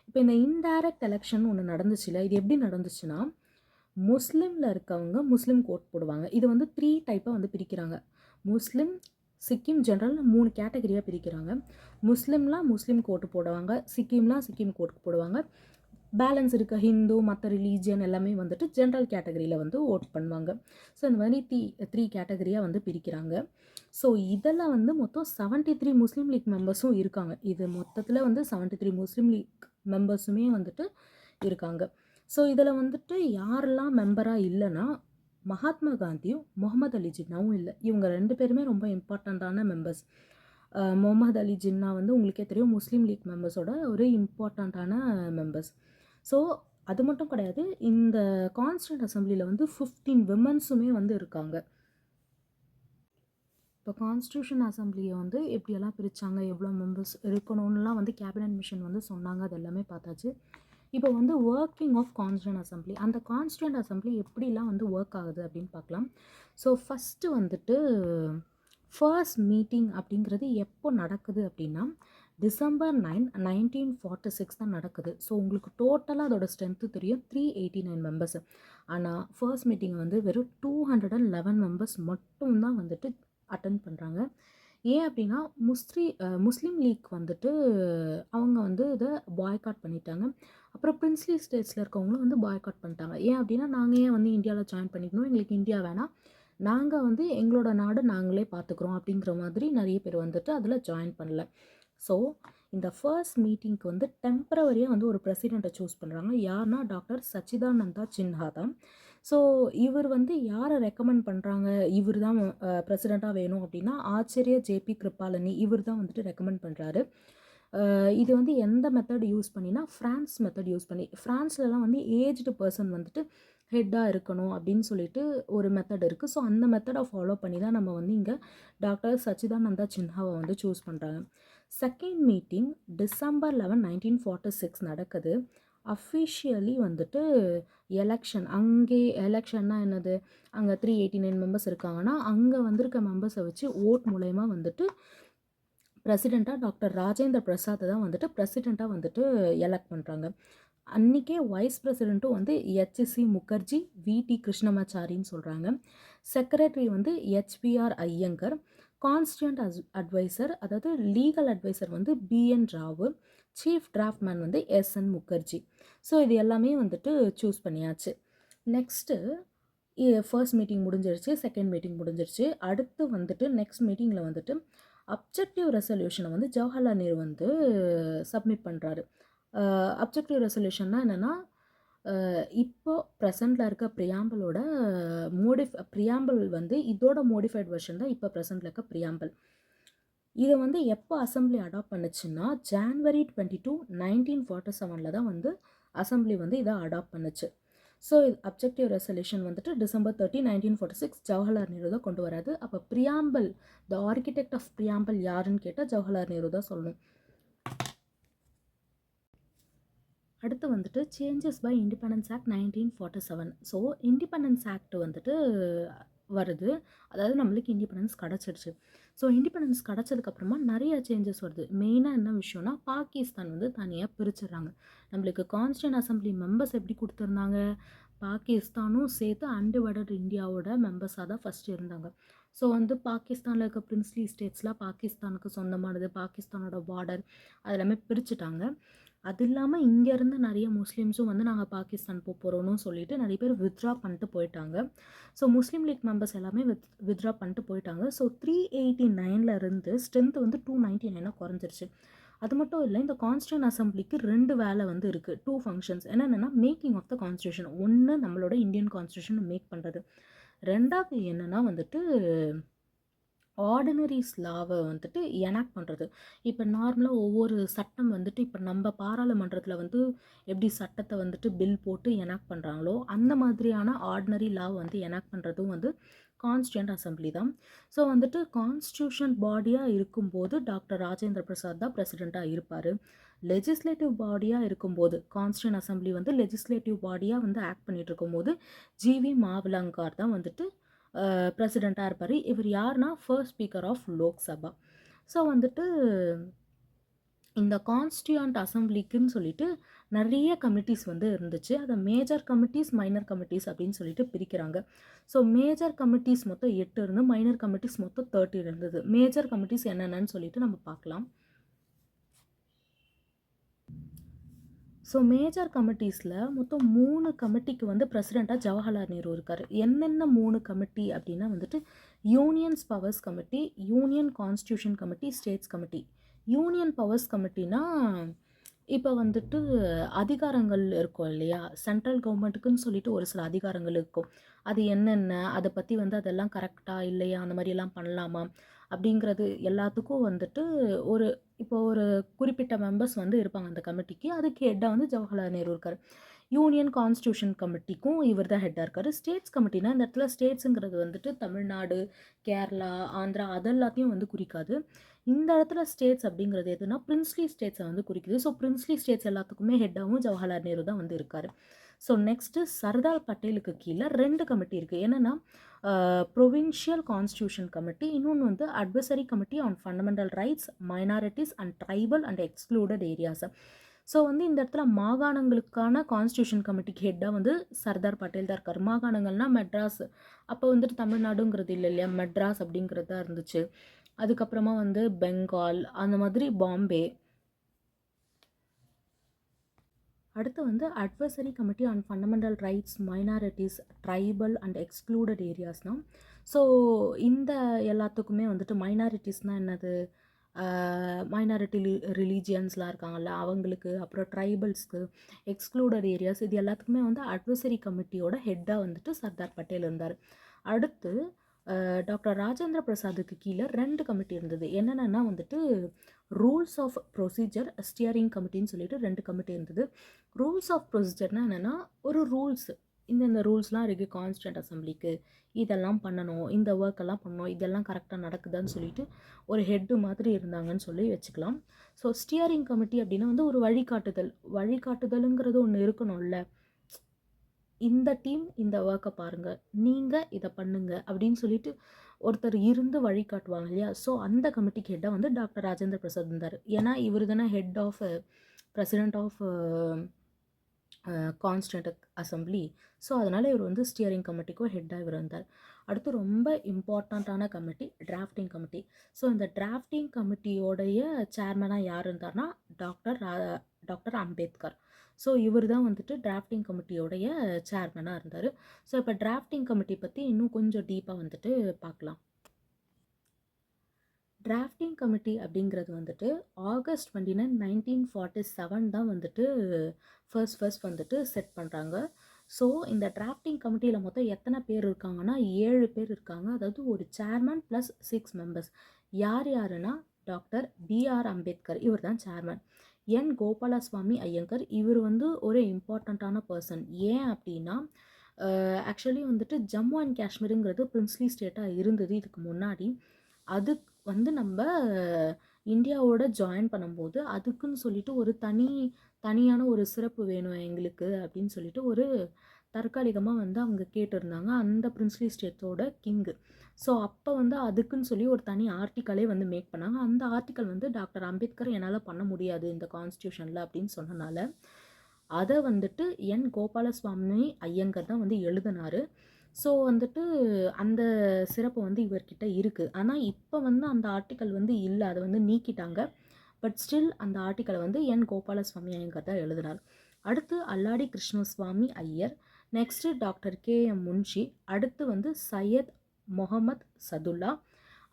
இப்போ இந்த இன்டைரக்ட் எலெக்ஷன் ஒன்று நடந்துச்சுல, இது எப்படி நடந்துச்சுன்னா முஸ்லீமில் இருக்கவங்க முஸ்லீம் கோட் போடுவாங்க. இது வந்து 3 டைப்பாக வந்து பிரிக்கிறாங்க. முஸ்லீம், சிக்கிம் ஜென்ரல் 3 கேட்டகரியாக பிரிக்கிறாங்க. முஸ்லீம்லாம் முஸ்லீம் கோட்டு போடுவாங்க, சிக்கிம்லாம் சிக்கிம் கோட்டு போடுவாங்க. பேலன்ஸ் இருக்க ஹிந்து மற்ற ரிலீஜியன் எல்லாமே வந்துட்டு ஜென்ரல் கேட்டகரியில் வந்து ஓட் பண்ணுவாங்க. ஸோ இந்த மாதிரி 3 கேட்டகரியாக வந்து பிரிக்கிறாங்க. ஸோ இதில் வந்து மொத்தம் 73 முஸ்லீம் லீக் மெம்பர்ஸும் இருக்காங்க. இது மொத்தத்தில் வந்து 73 முஸ்லீம் லீக் மெம்பர்ஸுமே வந்துட்டு இருக்காங்க. ஸோ இதில் வந்துட்டு யாரெல்லாம் மெம்பராக இல்லைன்னா மகாத்மா காந்தியும் முகமது அலி ஜின்னாவும் இல்லை. இவங்க 2 பேருமே ரொம்ப இம்பார்ட்டண்ட்டான மெம்பர்ஸ். முகமது அலி ஜின்னா வந்து உங்களுக்கே தெரியும் முஸ்லீம் லீக் மெம்பர்ஸோட ஒரு இம்பார்ட்டண்ட்டான மெம்பர்ஸ். ஸோ அது மட்டும் கிடையாது, இந்த கான்ஸ்டியூண்ட் அசம்பிளியில் வந்து 15 விமன்ஸுமே வந்து இருக்காங்க. இப்போ கான்ஸ்டியூஷன் அசம்பிளியை வந்து எப்படியெல்லாம் பிரித்தாங்க, எவ்வளோ மெம்பர்ஸ் இருக்கணும்லாம் வந்து கேபினட் மிஷன் வந்து சொன்னாங்க, அது எல்லாமே பார்த்தாச்சு. இப்போ வந்து ஒர்க்கிங் ஆஃப் கான்ஸ்டியூண்ட் அசம்பிளி, அந்த கான்ஸ்டியூண்ட் அசம்பிளி எப்படிலாம் வந்து ஒர்க் ஆகுது அப்படின்னு பார்க்கலாம். ஸோ ஃபஸ்ட்டு வந்துட்டு ஃபர்ஸ்ட் மீட்டிங் அப்படிங்கிறது எப்போ நடக்குது அப்படின்னா டிசம்பர் 9, 1946 தான் நடக்குது. ஸோ உங்களுக்கு டோட்டலாக அதோட ஸ்ட்ரென்த்து தெரியும் 389 மெம்பர்ஸ். ஆனால் ஃபர்ஸ்ட் மீட்டிங் வந்து வெறும் 211 மெம்பர்ஸ் மட்டும்தான் வந்துட்டு அட்டன் பண்ணுறாங்க. ஏன் அப்படின்னா முஸ்லீம் லீக் வந்துட்டு அவங்க வந்து இதை பாய்காட் பண்ணிட்டாங்க. அப்புறம் பிரின்ஸ்லி ஸ்டேட்ஸில் இருக்கவங்களும் வந்து பாய்காட் பண்ணிட்டாங்க. ஏன் அப்படின்னா நாங்கள் ஏன் வந்து இந்தியாவில் ஜாயின் பண்ணிக்கணும், எங்களுக்கு இந்தியா வேணாம், நாங்கள் வந்து எங்களோட நாடு நாங்களே பார்த்துக்குறோம் அப்படிங்கிற மாதிரி நிறைய பேர் வந்துட்டு அதில் ஜாயின் பண்ணல. ஸோ இந்த ஃபர்ஸ்ட் மீட்டிங்க்கு வந்து டெம்பரவரியாக வந்து ஒரு பிரசிடெண்ட்டை சூஸ் பண்ணுறாங்க. யாருன்னா டாக்டர் சச்சிதானந்தா சின்ஹா தான். ஸோ இவர் வந்து யாரை ரெக்கமெண்ட் பண்ணுறாங்க, இவர் தான் பிரசிடெண்ட்டாக வேணும் அப்படின்னா ஆச்சரிய ஜேபி கிருபாலனி, இவர் தான் வந்துட்டு ரெக்கமெண்ட் பண்ணுறாரு. இது வந்து எந்த மெத்தட் யூஸ் பண்ணினா ஃப்ரான்ஸ் மெத்தட் யூஸ் பண்ணி, ஃப்ரான்ஸ்லலாம் வந்து ஏஜ்டு பர்சன் வந்துட்டு ஹெட்டாக இருக்கணும் அப்படின்னு சொல்லிட்டு ஒரு மெத்தட் இருக்குது. ஸோ அந்த மெத்தடை ஃபாலோ பண்ணி தான் நம்ம வந்து இங்கே டாக்டர் சச்சிதானந்தா சின்ஹாவை வந்து சூஸ் பண்ணுறாங்க. செகண்ட் மீட்டிங் டிசம்பர் 11, 1946 நடக்குது. அஃபிஷியலி வந்துட்டு எலெக்ஷன், அங்கே எலெக்ஷன்னா என்னது, அங்கே 389 மெம்பர்ஸ் இருக்காங்கன்னா அங்கே வந்திருக்க மெம்பர்ஸை வச்சு ஓட் மூலயமா வந்துட்டு பிரசிடெண்ட்டாக டாக்டர் ராஜேந்திர பிரசாத்தை தான் வந்துட்டு பிரசிடெண்ட்டாக வந்துட்டு எலெக்ட் பண்ணுறாங்க. அன்றைக்கே வைஸ் பிரசிடெண்ட்டும் வந்து HC முகர்ஜி, VT கிருஷ்ணமாச்சாரின்னு சொல்கிறாங்க. செக்ரட்டரி வந்து HBR ஐயங்கர், கான்ஸ்டியூண்ட் அட்வைசர் அதாவது லீகல் அட்வைசர் வந்து BN ராவ், சீஃப் டிராஃப்ட்மேன் வந்து SN முகர்ஜி. ஸோ இது எல்லாமே வந்துட்டு சூஸ் பண்ணியாச்சு. நெக்ஸ்ட்டு ஃபர்ஸ்ட் மீட்டிங் முடிஞ்சிருச்சு, செகண்ட் மீட்டிங் முடிஞ்சிருச்சு. அடுத்து வந்துட்டு நெக்ஸ்ட் மீட்டிங்கில் வந்துட்டு அப்ஜெக்டிவ் ரெசல்யூஷனை வந்து ஜவஹர்லால் நேரு வந்து சப்மிட் பண்ணுறாரு. அப்ஜெக்டிவ் ரெசல்யூஷன்னா என்னென்னா, இப்போ ப்ரெசண்டில் இருக்க ப்ரியாம்பிளோட ப்ரியாம்பிள் வந்து இதோட மோடிஃபைட் வெர்ஷன் தான் இப்போ ப்ரெசண்டில் இருக்க ப்ரியாம்பிள். இதை வந்து எப்போ அசம்பிளி அடாப்ட் பண்ணுச்சுன்னா January 22, 1947 தான் வந்து அசம்பிளி வந்து இதை அடாப்ட் பண்ணுச்சு. ஸோ அப்ஜெக்டிவ் ரெசல்யூஷன் வந்துட்டு டிசம்பர் 30, 1946 ஜவஹர்லால் நேரு தான் கொண்டு வராது. அப்போ preamble, the architect of preamble யாருன்னு கேட்டால் ஜவஹர்லால் நேரு தான் சொல்லணும். அடுத்து வந்துட்டு changes by independence act 1947. So independence act வந்துட்டு வருது, அதாவது நம்மளுக்கு இண்டிபெண்டன்ஸ் கிடச்சிடுச்சு. ஸோ இண்டிபெண்டன்ஸ் கிடச்சதுக்கப்புறமா நிறைய சேஞ்சஸ் வருது. மெயினாக என்ன விஷயம்னா பாகிஸ்தான் வந்து தனியாக பிரிச்சிடுறாங்க. நம்மளுக்கு கான்ஸ்டியூண்ட் அசம்பிளி மெம்பர்ஸ் எப்படி கொடுத்துருந்தாங்க, பாகிஸ்தானும் சேர்த்து அன்டிவைடட் இந்தியாவோட மெம்பர்ஸாக தான் ஃபஸ்ட்டு இருந்தாங்க. ஸோ வந்து பாகிஸ்தானில் இருக்க பிரின்ஸ்லி ஸ்டேட்ஸ்லாம் பாகிஸ்தானுக்கு சொந்தமானது, பாகிஸ்தானோட பார்டர் அது எல்லாமே பிரிச்சுட்டாங்க. அது இல்லாமல் இங்கேருந்து நிறைய முஸ்லீம்ஸும் வந்து நாங்கள் பாகிஸ்தான் போகிறோன்னு சொல்லிட்டு நிறைய பேர் வித்ட்ரா பண்ணிட்டு போயிட்டாங்க. ஸோ முஸ்லீம் லீக் மெம்பர்ஸ் எல்லாமே வித்ட்ரா பண்ணிட்டு போயிட்டாங்க. ஸோ 389 இருந்து ஸ்ட்ரென்த் வந்து 299 குறைஞ்சிருச்சு. அது மட்டும் இல்லை, இந்த கான்ஸ்டியூண்ட் அசம்பிளிக்கு 2 வேலை வந்து இருக்குது, 2 ஃபங்க்ஷன்ஸ். என்னென்னா மேக்கிங் ஆஃப் த கான்ஸ்டியூஷன், ஒன்று நம்மளோட இந்தியன் கான்ஸ்டியூஷன் மேக் பண்ணுறது, ரெண்டாவது என்னென்னா வந்துட்டு ஆர்டினரிஸ் லாவை வந்துட்டு எனாக்ட் பண்ணுறது. இப்போ நார்மலாக ஒவ்வொரு சட்டம் வந்துட்டு இப்போ நம்ம பாராளுமன்றத்தில் வந்து எப்படி சட்டத்தை வந்துட்டு பில் போட்டு எனாக்ட் பண்ணுறாங்களோ அந்த மாதிரியான ஆர்டினரி லா வந்து எனாக்ட் பண்ணுறதும் வந்து கான்ஸ்டியூண்ட் அசம்பிளி தான். ஸோ வந்துட்டு கான்ஸ்டியூஷன் பாடியாக இருக்கும்போது டாக்டர் ராஜேந்திர பிரசாத் தான் பிரசிடெண்ட்டாக இருப்பார். லெஜிஸ்லேட்டிவ் பாடியாக இருக்கும்போது கான்ஸ்டியூண்ட் அசம்பிளி வந்து லெஜிஸ்லேட்டிவ் பாடியாக வந்து ஆக்ட் பண்ணிகிட்டு இருக்கும்போது ஜிவி மாவலங்கார் தான் வந்துட்டு பிரசிடெண்ட்டாக இருப்பார். இவர் யாருன்னா first speaker of Lok Sabha. So வந்துட்டு இந்த கான்ஸ்டியூண்ட் அசம்பிளிக்குன்னு சொல்லிட்டு நிறைய கமிட்டிஸ் வந்து இருந்துச்சு. அதை மேஜர் கமிட்டிஸ், மைனர் கமிட்டிஸ் அப்படின்னு சொல்லிட்டு பிரிக்கிறாங்க. ஸோ மேஜர் கமிட்டிஸ் மொத்தம் 8 இருந்து, மைனர் கமிட்டிஸ் மொத்தம் 30 இருந்தது. மேஜர் கமிட்டிஸ் என்னென்னு சொல்லிட்டு நம்ம பார்க்கலாம். ஸோ மேஜர் கமிட்டிஸில் மொத்தம் 3 கமிட்டிக்கு வந்து பிரசிடெண்ட்டாக ஜவஹர்லால் நேரு இருக்கார். என்னென்ன 3 கமிட்டி அப்படின்னா வந்துட்டு unions powers committee, union constitution committee, states committee. Union powers கமிட்டினா இப்போ வந்துட்டு அதிகாரங்கள் இருக்கும் இல்லையா, சென்ட்ரல் கவர்மெண்ட்டுக்குன்னு சொல்லிட்டு ஒரு சில அதிகாரங்கள் இருக்கும். அது என்னென்ன, அதை பற்றி வந்து அதெல்லாம் கரெக்டாக இல்லையா, அந்த மாதிரியெல்லாம் பண்ணலாமா அப்படிங்கிறது எல்லாத்துக்கும் வந்துட்டு இப்போ ஒரு குறிப்பிட்ட மெம்பர்ஸ் வந்து இருப்பாங்க அந்த கமிட்டிக்கு. அதுக்கு ஹெட்டாக வந்து ஜவஹர்லால் நேரு இருக்கார். யூனியன் கான்ஸ்டியூஷன் கமிட்டிக்கும் இவர் தான் ஹெட்டாக இருக்கார். ஸ்டேட்ஸ் கமிட்டினா இந்த இடத்துல ஸ்டேட்ஸுங்கிறது வந்துட்டு தமிழ்நாடு, கேரளா, ஆந்திரா அதெல்லாத்தையும் வந்து குறிக்காது. இந்த இடத்துல ஸ்டேட்ஸ் அப்படிங்கிறது எதுனா பிரின்ஸ்லி ஸ்டேட்ஸை வந்து குறிக்குது. ஸோ பிரின்ஸ்லி ஸ்டேட்ஸ் எல்லாத்துக்குமே ஹெட்டாகவும் ஜவஹர்லால் நேரு தான் வந்து இருக்கார். ஸோ நெக்ஸ்ட்டு சர்தார் பட்டேலுக்கு கீழே 2 கமிட்டி இருக்குது. என்னென்னா ப்ரொவின்ஷியல் கான்ஸ்டியூஷன் கமிட்டி, இன்னொன்று வந்து advisory committee on fundamental rights, minorities and tribal and excluded areas. So வந்து இந்த இடத்துல மாகாணங்களுக்கான கான்ஸ்டியூஷன் கமிட்டிக்கு ஹெட்டாக வந்து சர்தார் பட்டேல் தான் இருக்கார். மாகாணங்கள்னால் மெட்ராஸ், அப்போ வந்துட்டு தமிழ்நாடுங்கிறது இல்லை இல்லையா, மெட்ராஸ் அப்படிங்கிறது தான் இருந்துச்சு. அதுக்கப்புறமா வந்து பெங்கால், அந்த மாதிரி பாம்பே. அடுத்து வந்து advisory committee on fundamental rights, minorities, tribal and excluded ஏரியாஸ்னால், ஸோ இந்த எல்லாத்துக்குமே வந்துட்டு மைனாரிட்டிஸ்னால் என்னது, மைனாரிட்டி ரிலீஜியன்ஸ்லாம் இருக்காங்கல்ல அவங்களுக்கு, அப்புறம் ட்ரைபல்ஸ்க்கு, எக்ஸ்க்ளூடட் ஏரியாஸ், இது எல்லாத்துக்குமே வந்து அட்வைசரி கமிட்டியோட ஹெட்டாக வந்துட்டு சர்தார் பட்டேல் இருந்தார். அடுத்து டாக்டர் ராஜேந்திர பிரசாத்துக்கு கீழே 2 கமிட்டி இருந்தது. என்னென்னா வந்துட்டு ரூல்ஸ் ஆஃப் ப்ரொசீஜர், ஸ்டியரிங் கமிட்டின்னு சொல்லிட்டு 2 கமிட்டி இருந்தது. ரூல்ஸ் ஆஃப் ப்ரொசீஜர்னால் என்னென்னா ஒரு ரூல்ஸ், இந்த ரூல்ஸ்லாம் இருக்குது கான்ஸ்டியூண்ட் அசம்பிளிக்கு, இதெல்லாம் பண்ணணும், இந்த ஒர்க்கெல்லாம் பண்ணணும், இதெல்லாம் கரெக்டாக நடக்குதான்னு சொல்லிட்டு ஒரு ஹெட்டு மாதிரி இருந்தாங்கன்னு சொல்லி வச்சுக்கலாம். ஸோ ஸ்டியரிங் கமிட்டி அப்படின்னா வந்து ஒரு வழிகாட்டுதலுங்கிறது ஒன்று இருக்கணும்ல. இந்த டீம் இந்த ஒர்க்கை பாருங்கள், நீங்கள் இதை பண்ணுங்க அப்படின்னு சொல்லிட்டு ஒருத்தர் இருந்து வழிகாட்டுவாங்க இல்லையா. ஸோ அந்த கமிட்டிக்கு ஹெட்டாக வந்து டாக்டர் ராஜேந்திர பிரசாத் இருந்தார். ஏன்னா இவர் தானே head of president of constituent assembly. So அதனால் இவர் வந்து ஸ்டியரிங் கமிட்டிக்கும் ஹெட்டாக இவர் இருந்தார். அடுத்து ரொம்ப இம்பார்ட்டண்ட்டான கமிட்டி டிராஃப்டிங் கமிட்டி. ஸோ இந்த டிராஃப்டிங் கமிட்டியோடைய சேர்மனாக யார் இருந்தார்னா டாக்டர் அம்பேத்கர். ஸோ இவர் தான் வந்துட்டு டிராஃப்டிங் கமிட்டியோடைய சேர்மனாக இருந்தார். ஸோ இப்போ டிராஃப்டிங் கமிட்டி பற்றி இன்னும் கொஞ்சம் டீப்பாக வந்துட்டு பார்க்கலாம். டிராஃப்டிங் கமிட்டி அப்படிங்கிறது வந்துட்டு ஆகஸ்ட் 29, 1947 தான் வந்துட்டு ஃபர்ஸ்ட் வந்துட்டு செட் பண்ணுறாங்க. ஸோ இந்த டிராஃப்டிங் கமிட்டியில் மொத்தம் எத்தனை பேர் இருக்காங்கன்னா 7 பேர் இருக்காங்க. அதாவது ஒரு சேர்மன் ப்ளஸ் 6 மெம்பர்ஸ். யாருன்னா டாக்டர் பிஆர் அம்பேத்கர், இவர் தான் சேர்மன். என் கோபாலசுவாமி ஐயங்கர், இவர் வந்து ஒரு இம்பார்ட்டண்ட்டான பர்சன். ஏன் அப்படின்னா ஆக்சுவலி வந்துட்டு ஜம்மு அண்ட் காஷ்மீருங்கிறது பிரின்ஸ்லி ஸ்டேட்டாக இருந்தது இதுக்கு முன்னாடி. அது வந்து நம்ம இந்தியாவோட ஜாயின் பண்ணும்போது அதுக்குன்னு சொல்லிட்டு ஒரு தனியான ஒரு சிறப்பு வேணும் எங்களுக்கு அப்படின்னு சொல்லிட்டு ஒரு தற்காலிகமாக வந்து அவங்க கேட்டிருந்தாங்க அந்த பிரின்ஸ்லி ஸ்டேட்டோட கிங்கு. ஸோ அப்போ வந்து அதுக்குன்னு சொல்லி ஒரு தனி ஆர்டிக்கலே வந்து மேக் பண்ணாங்க. அந்த ஆர்டிக்கல் வந்து டாக்டர் அம்பேத்கர் என்னால் பண்ண முடியாது இந்த கான்ஸ்டியூஷனில் அப்படின்னு சொன்னனால அதை வந்துட்டு என் கோபாலசுவாமி ஐயங்கர் தான் வந்து எழுதினார். ஸோ வந்துட்டு அந்த சிறப்பு வந்து இவர்கிட்ட இருக்குது. ஆனால் இப்போ வந்து அந்த ஆர்டிக்கல் வந்து இல்லை, அதை வந்து நீக்கிட்டாங்க. பட் ஸ்டில் அந்த ஆர்டிக்கலை வந்து என் கோபாலசுவாமி ஐயங்கர் தான் எழுதினார். அடுத்து Alladi Krishnaswami Iyer, next doctor KM Munshi, அடுத்து வந்து சையத் முகமது சதுல்லா,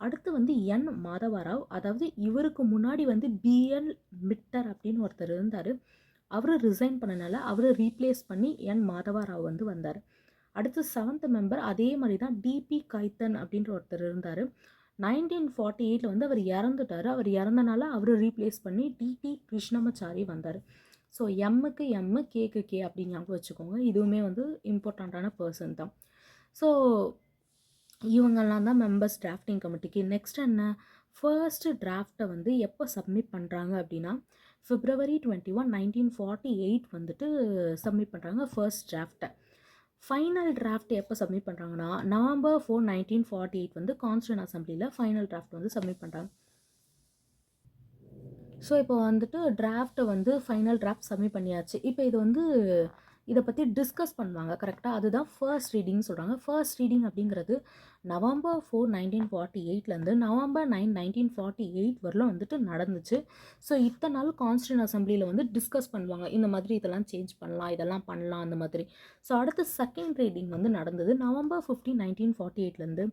அடுத்து வந்து என் மாதவராவ். அதாவது இவருக்கு முன்னாடி வந்து பிஎல் மிட்டர் அப்படின்னு ஒருத்தர் இருந்தார். அவர் ரிசைன் பண்ணனால அவரை ரீப்ளேஸ் பண்ணி என் மாதவராவ் வந்து வந்தார். அடுத்து 7th மெம்பர் அதே மாதிரி தான் டிபி கைத்தன் அப்படின்ற ஒருத்தர் இருந்தார். 1948 வந்து அவர் இறந்துட்டார். அவர் இறந்தனால அவரை ரீப்ளேஸ் பண்ணி டிடி கிருஷ்ணமாச்சாரி வந்தார். ஸோ எம்முக்கு எம்மு, கேக்கு கே அப்படின்னு ஞாபகம் வச்சுக்கோங்க. இதுவுமே வந்து இம்பார்ட்டண்ட்டான பர்சன் தான். ஸோ இவங்கெல்லாம் தான் மெம்பர்ஸ் டிராஃப்டிங் கமிட்டிக்கு. நெக்ஸ்ட் என்ன, ஃபர்ஸ்ட் டிராஃப்டை வந்து எப்போ சப்மிட் பண்ணுறாங்க அப்படின்னா February 21, 1948 வந்துட்டு சப்மிட் பண்ணுறாங்க ஃபர்ஸ்ட் டிராஃப்டை. ஃபைனல் டிராஃப்ட் எப்போ சப்மிட் பண்ணுறாங்கன்னா November 4, 1948 வந்து கான்ஸ்டியூண்ட் அசம்பிளியில் ஃபைனல் டிராஃப்ட் வந்து சப்மிட் பண்ணுறாங்க. ஸோ இப்போ வந்துட்டு டிராஃப்ட்டை வந்து ஃபைனல் டிராஃப்ட் சப்மிட் பண்ணியாச்சு. இப்போ இது வந்து இதை பற்றி டிஸ்கஸ் பண்ணுவாங்க கரெக்டாக, அதுதான் ஃபர்ஸ்ட் ரீடிங் சொல்கிறாங்க. ஃபர்ஸ்ட் ரீடிங் அப்படிங்கிறது November 4, 1948 November 9, 1948 வரலாம் வந்துட்டு நடந்துச்சு. ஸோ இத்தனை நாள் கான்ஸ்டியூண்ட் அசம்பிளியில் வந்து டிஸ்கஸ் பண்ணுவாங்க, இந்த மாதிரி இதெல்லாம் சேஞ்ச் பண்ணலாம், இதெல்லாம் பண்ணலாம் அந்த மாதிரி. ஸோ அடுத்து செகண்ட் ரீடிங் வந்து நடந்தது November 15, 1948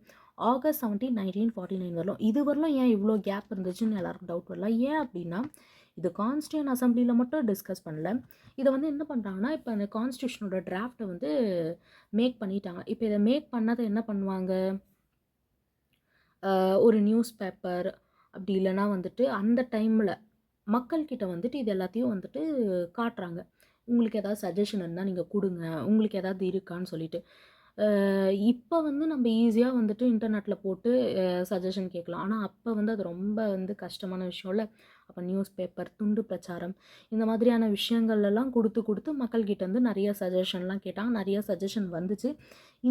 August 17, 1949 வரலாம். இது வரலாம் ஏன் இவ்வளோ கேப் இருந்துச்சுன்னு எல்லாருக்கும் டவுட் வரலாம். ஏன் அப்படின்னா இது கான்ஸ்டியூண்ட் அசம்பிளியில் மட்டும் டிஸ்கஸ் பண்ணல. இதை வந்து என்ன பண்ணுறாங்கன்னா, இப்போ அந்த கான்ஸ்டியூஷனோட டிராஃப்டை வந்து மேக் பண்ணிட்டாங்க. இப்போ இதை மேக் பண்ணதை என்ன பண்ணுவாங்க, ஒரு நியூஸ் பேப்பர் அப்படி இல்லைனா வந்துட்டு அந்த டைமில் மக்கள்கிட்ட வந்துட்டு இது எல்லாத்தையும் வந்துட்டு காட்டுறாங்க. உங்களுக்கு ஏதாவது சஜஷன் இருந்தால் நீங்கள் கொடுங்க, உங்களுக்கு ஏதாவது இருக்கான்னு சொல்லிட்டு. இப்போ வந்து நம்ம ஈஸியாக வந்துட்டு இன்டர்நெட்டில் போட்டு சஜஷன் கேட்கலாம். ஆனால் அப்போ வந்து அது ரொம்ப வந்து கஷ்டமான விஷயம் இல்லை. அப்போ நியூஸ் பேப்பர், துண்டு பிரச்சாரம், இந்த மாதிரியான விஷயங்கள்லாம் கொடுத்து மக்கள்கிட்ட வந்து நிறைய சஜஷன்லாம் கேட்டாங்க. நிறைய சஜஷன் வந்துச்சு.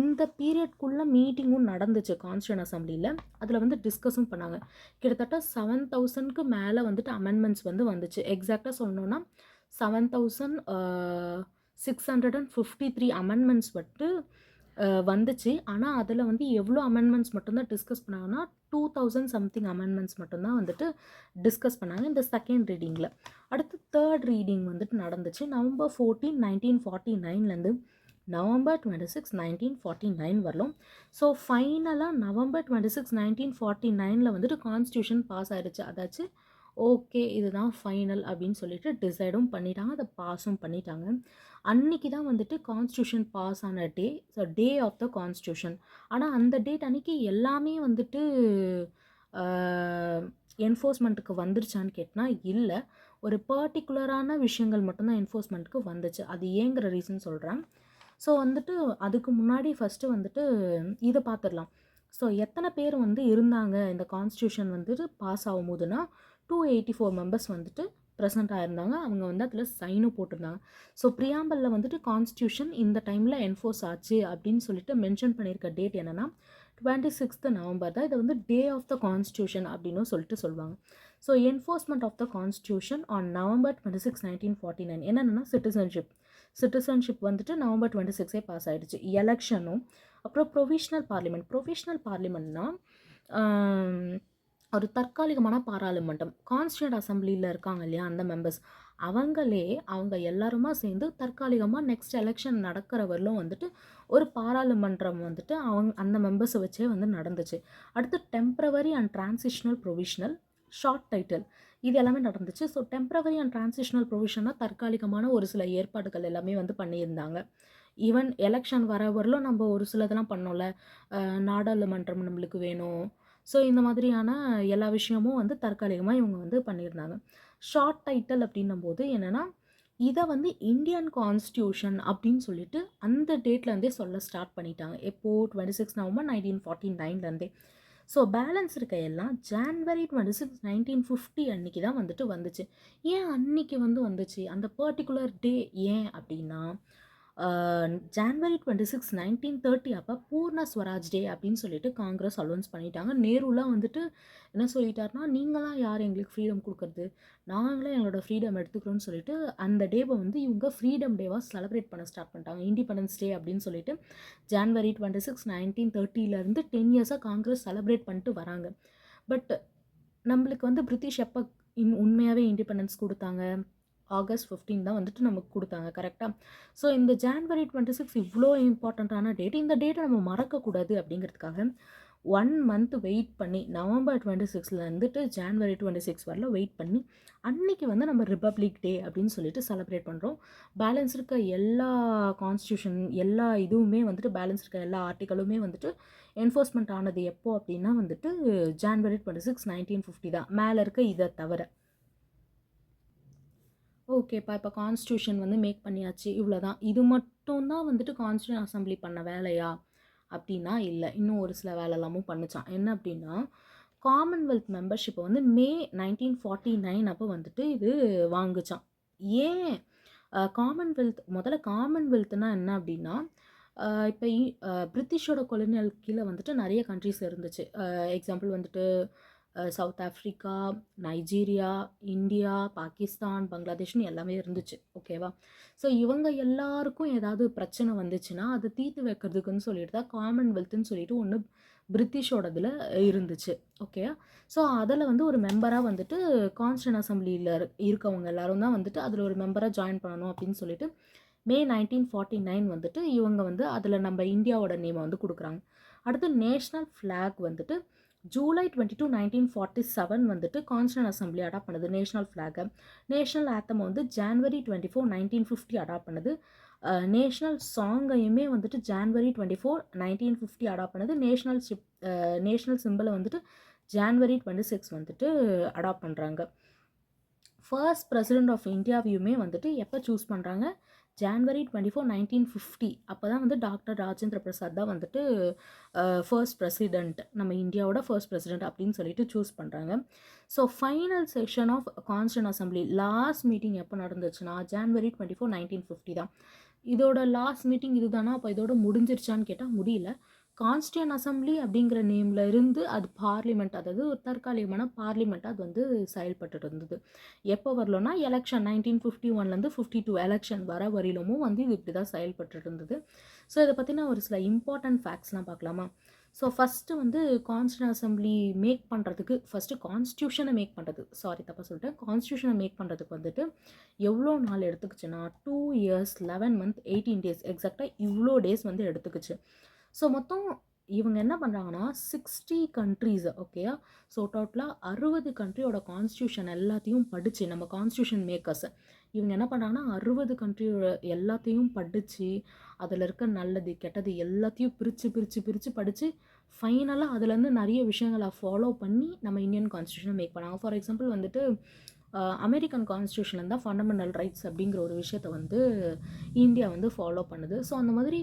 இந்த பீரியட்குள்ளே மீட்டிங்கும் நடந்துச்சு கான்ஸ்டியூண்ட் அசம்பிளியில். அதில் வந்து டிஸ்கஸும் பண்ணாங்க. கிட்டத்தட்ட 7,000க்கு மேலே வந்துட்டு அமெண்ட்மெண்ட்ஸ் வந்து வந்துச்சு. எக்ஸாக்டாக சொல்லணுன்னா 7,653 அமெண்ட்மெண்ட்ஸ் வந்துச்சு. ஆனால் அதில் வந்து எவ்வளோ அமெண்ட்மெண்ட்ஸ் மட்டும்தான் டிஸ்கஸ் பண்ணாங்கன்னா 2,000 சம்திங் அமெண்ட்மெண்ட்ஸ் மட்டும்தான் வந்துட்டு டிஸ்கஸ் பண்ணாங்க இந்த செகண்ட் ரீடிங்கில். அடுத்து தேர்ட் ரீடிங் வந்துட்டு நடந்துச்சு November 14, 1949 November 26, 1949 வரலாம். ஸோ ஃபைனலாக November 26, 1949 வந்துட்டு கான்ஸ்டியூஷன் பாஸ் ஆகிடுச்சு. அதாச்சு ஓகே இதுதான் ஃபைனல் அப்படின்னு சொல்லிட்டு டிசைடும் பண்ணிட்டாங்க, அதை பாஸும் பண்ணிட்டாங்க. அன்றைக்கி தான் வந்துட்டு கான்ஸ்டியூஷன் பாஸ் ஆன day. So day of the constitution. ஆனால் அந்த டேட் அன்றைக்கி எல்லாமே வந்துட்டு என்ஃபோர்ஸ்மெண்ட்டுக்கு வந்துருச்சான்னு கேட்டால் இல்லை, ஒரு பர்டிகுலரான விஷயங்கள் மட்டும்தான் என்ஃபோர்ஸ்மெண்ட்டுக்கு வந்துச்சு. அது ஏங்கிற ரீசன் சொல்கிறேன். ஸோ வந்துட்டு அதுக்கு முன்னாடி ஃபஸ்ட்டு வந்துட்டு இதை பார்த்துடலாம். ஸோ எத்தனை பேர் வந்து இருந்தாங்க இந்த கான்ஸ்டியூஷன் வந்துட்டு பாஸ் ஆகும்போதுன்னா 284 மெம்பர்ஸ் வந்துட்டு ப்ரெசென்ட் ஆகிருந்தாங்க. அவங்க வந்து அதில் சைனும் போட்டிருந்தாங்க. ஸோ ப்ரியாம்பலில் வந்துட்டு கான்ஸ்டியூஷன் இந்த டைமில் என்ஃபோர்ஸ் ஆச்சு அப்படின்னு சொல்லிட்டு மென்ஷன் பண்ணியிருக்க டேட் என்னென்னா 26th November தான். இதை வந்து டே ஆஃப் த கான்ஸ்டியூஷன் அப்படின்னு சொல்லிட்டு சொல்லுவாங்க. So enforcement of the constitution on November 26, 1949 என்னென்னா சிட்டிசன்ஷிப் வந்துட்டு November 26 பாஸ் ஆகிடுச்சு. எலெக்ஷனும் அப்புறம் ப்ரொவிஷ்னல் பார்லிமெண்ட்னா ஒரு தற்காலிகமான பாராளுமன்றம். கான்ஸ்டியூண்ட் அசம்பிளியில் இருக்காங்க இல்லையா அந்த மெம்பர்ஸ், அவங்க எல்லாருமா சேர்ந்து தற்காலிகமாக நெக்ஸ்ட் எலெக்ஷன் நடக்கிற வரலும் வந்துட்டு ஒரு பாராளுமன்றம் வந்துட்டு அந்த மெம்பர்ஸை வச்சே வந்து நடந்துச்சு. அடுத்து temporary and transitional provisional, short title, இது எல்லாமே நடந்துச்சு. ஸோ டெம்ப்ரவரி அண்ட் டிரான்சிஷனல் ப்ரொவிஷனாக தற்காலிகமான ஒரு சில ஏற்பாடுகள் எல்லாமே வந்து பண்ணியிருந்தாங்க. ஈவன் எலெக்ஷன் வர வரலும் நம்ம ஒரு சிலதெல்லாம் பண்ணோம்ல, நாடாளுமன்றம் நம்மளுக்கு வேணும். ஸோ இந்த மாதிரியான எல்லா விஷயமும் வந்து தற்காலிகமாக இவங்க வந்து பண்ணியிருந்தாங்க. ஷார்ட் டைட்டில் அப்படின்னும் போது என்னென்னா இதை வந்து இந்தியன் கான்ஸ்டியூஷன் அப்படின்னு சொல்லிட்டு அந்த டேட்லேருந்தே சொல்ல ஸ்டார்ட் பண்ணிட்டாங்க. எப்போது 26 November 1949 ஸோ பேலன்ஸ் இருக்க எல்லாம் January 26, 1950 அன்றைக்கி தான் வந்துட்டு வந்துச்சு. ஏன் அன்றைக்கி வந்துச்சு அந்த பர்டிகுலர் டே? ஏன் அப்படின்னா ஜான்வரி 26 1930 அப்போ பூர்ண ஸ்வராஜ் டே அப்படின்னு சொல்லிட்டு காங்கிரஸ் அலௌன்ஸ் பண்ணிட்டாங்க. நேருலாம் வந்துட்டு என்ன சொல்லிட்டாருன்னா, நீங்களாம் யார் எங்களுக்கு ஃப்ரீடம் கொடுக்கறது, நாங்களே எங்களோட ஃப்ரீடம் எடுத்துக்கிறோன்னு சொல்லிட்டு அந்த டேவை வந்து இவங்க ஃப்ரீடம் டேவாக செலிப்ரேட் பண்ண ஸ்டார்ட் பண்ணிட்டாங்க. இண்டிபெண்டன்ஸ் டே அப்படின்னு சொல்லிட்டு ஜான்வரி 26 1930லேருந்து 10 இயர்ஸாக காங்கிரஸ் செலிப்ரேட் பண்ணிட்டு வராங்க. பட் நம்மளுக்கு வந்து பிரிட்டிஷ் எப்போ உண்மையாகவே இண்டிபெண்டன்ஸ் கொடுத்தாங்க? ஆகஸ்ட் 15 தான் வந்துட்டு நமக்கு கொடுத்தாங்க, கரெக்டாக? ஸோ இந்த ஜான்வரி 26 இவ்வளோ இம்பார்ட்டண்ட்டான டேட், இந்த டேட்டை நம்ம மறக்கக்கூடாது அப்படிங்கிறதுக்காக 1 மந்த் வெயிட் பண்ணி நவம்பர் 26ல இருந்துட்டு ஜான்வரி 26 வரல வெயிட் பண்ணி அன்னைக்கு வந்து நம்ம ரிப்பப்ளிக் டே அப்படின்னு சொல்லிட்டு செலிப்ரேட் பண்ணுறோம். பேலன்ஸ் இருக்க எல்லா கான்ஸ்டியூஷன் எல்லா இதுவுமே வந்துட்டு பேலன்ஸ் இருக்க எல்லா ஆர்டிக்கலுமே வந்துட்டு என்ஃபோர்ஸ்மெண்ட் ஆனது எப்போ அப்படின்னா வந்துட்டு ஜான்வரி 26 1950 தான், மேலே இருக்க இதை தவிர. ஓகேப்பா, இப்போ கான்ஸ்டியூஷன் வந்து மேக் பண்ணியாச்சு, இவ்வளோதான். இது மட்டும் தான் வந்துட்டு கான்ஸ்டியூஷன் அசம்பிளி பண்ண வேலையா அப்படின்னா இல்லை, இன்னும் ஒரு சில வேலைலாமும் பண்ணுச்சான். என்ன அப்படின்னா, காமன்வெல்த் மெம்பர்ஷிப்பை வந்து மே 1949 அப்போ வந்துட்டு இது வாங்குச்சான். ஏன் முதல்ல காமன்வெல்த்னா என்ன அப்படின்னா, இப்போ பிரிட்டிஷோட கொலோனியல் கீழே வந்துட்டு நிறைய கண்ட்ரிஸ் இருந்துச்சு. எக்ஸாம்பிள் வந்துட்டு South Africa, Nigeria, India, Pakistan, பங்களாதேஷ்னு எல்லாமே இருந்துச்சு, ஓகேவா? ஸோ இவங்க எல்லாருக்கும் ஏதாவது பிரச்சனை வந்துச்சுன்னா அதை தீர்த்து வைக்கிறதுக்குன்னு சொல்லிட்டு தான் காமன்வெல்த்துன்னு சொல்லிட்டு ஒன்று பிரிட்டிஷோடதில் இருந்துச்சு, ஓகே? ஸோ அதில் வந்து ஒரு மெம்பராக வந்துட்டு கான்ஸ்டியூண்ட் அசம்பிளியில் இருக்கவங்க எல்லாரும் தான் வந்துட்டு அதில் ஒரு மெம்பராக ஜாயின் பண்ணணும் அப்படின்னு சொல்லிட்டு மே 1949 வந்துட்டு இவங்க வந்து அதில் நம்ம இந்தியாவோட நேமை வந்து கொடுக்குறாங்க. அடுத்து நேஷ்னல் ஃப்ளாக் வந்துட்டு ஜூலை 22 1947 வந்துட்டு கான்ஸ்டியூண்ட் அசம்பிளி அடாப்ட் பண்ணுது நேஷ்னல் ஃப்ளாகை. நேஷ்னல் ஆத்தம் வந்து ஜான்வரி 24 1950 அடாப்ட் பண்ணுது. நேஷ்னல் சாங்கையுமே வந்துட்டு ஜான்வரி 24 1950 அடாப்ட் பண்ணுது. நேஷ்னல் சிம்பிளை வந்துட்டு ஜான்வரி 26 வந்துட்டு அடாப்ட் பண்ணுறாங்க. ஃபர்ஸ்ட் பிரசிடெண்ட் ஆஃப் இந்தியாவையுமே வந்துட்டு எப்போ சூஸ் பண்ணுறாங்க? ஜான்வரி 24 1950 அப்போ தான் வந்து டாக்டர் ராஜேந்திர பிரசாத் தான் வந்துட்டு ஃபர்ஸ்ட் பிரசிடெண்ட், நம்ம இந்தியாவோட ஃபர்ஸ்ட் பிரசிடெண்ட் அப்படின்னு சொல்லிட்டு சூஸ் பண்ணுறாங்க. So final session of constituent assembly last meeting எப்போ நடந்துச்சுன்னா ஜான்வரி 24 1950 தான். இதோட லாஸ்ட் மீட்டிங் இதுதானா? அப்போ இதோட முடிஞ்சிருச்சான்னு கேட்டால் முடியல. கான்ஸ்டியூண்ட் அசம்பிளி அப்படிங்கிற நேமில் இருந்து அது பார்லிமெண்ட், அதாவது ஒரு தற்காலிகமான பார்லிமெண்ட்டாக அது வந்து செயல்பட்டு இருந்தது. எப்போ வரலன்னா எலெக்ஷன் 1951லேருந்து 52 எலெக்ஷன் வர வரையிலுமும் வந்து இது இப்படி தான் செயல்பட்டு இருந்தது. ஸோ இதை பற்றின ஒரு சில இம்பார்ட்டன்ட் ஃபேக்ட்ஸ்லாம் பார்க்கலாமா? ஸோ ஃபஸ்ட்டு வந்து கான்ஸ்டியூண்ட் அசம்பிளி மேக் பண்ணுறதுக்கு கான்ஸ்டியூஷனை மேக் பண்ணுறது, தப்பாக சொல்லிட்டேன், கான்ஸ்டியூஷனை மேக் பண்ணுறதுக்கு வந்துட்டு எவ்வளோ நாள் எடுத்துக்குச்சுன்னா 2 years 11 months 18 days, எக்ஸாக்டாக இவ்வளோ டேஸ் வந்து எடுத்துக்குச்சு. ஸோ மொத்தம் இவங்க என்ன பண்ணுறாங்கன்னா 60 கண்ட்ரீஸ், ஓகேயா? ஸோ டோட்டலாக 60 கண்ட்ரியோட கான்ஸ்டியூஷன் எல்லாத்தையும் படித்து நம்ம கான்ஸ்டியூஷன் மேக்கர்ஸ் இவங்க என்ன பண்ணுறாங்கன்னா 60 கண்ட்ரியோட எல்லாத்தையும் படித்து அதில் இருக்க நல்லது கெட்டது எல்லாத்தையும் பிரித்து படித்து ஃபைனலாக அதுலேருந்து நிறைய விஷயங்களை ஃபாலோ பண்ணி நம்ம இந்தியன் கான்ஸ்டியூஷனை மேக் பண்ணாங்க. ஃபார் எக்ஸாம்பிள் வந்துட்டு அமெரிக்கன் கான்ஸ்டியூஷன் தான் ஃபண்டமெண்டல் ரைட்ஸ் அப்படிங்கிற ஒரு விஷயத்தை வந்து இந்தியா வந்து ஃபாலோ பண்ணுது. ஸோ அந்த மாதிரி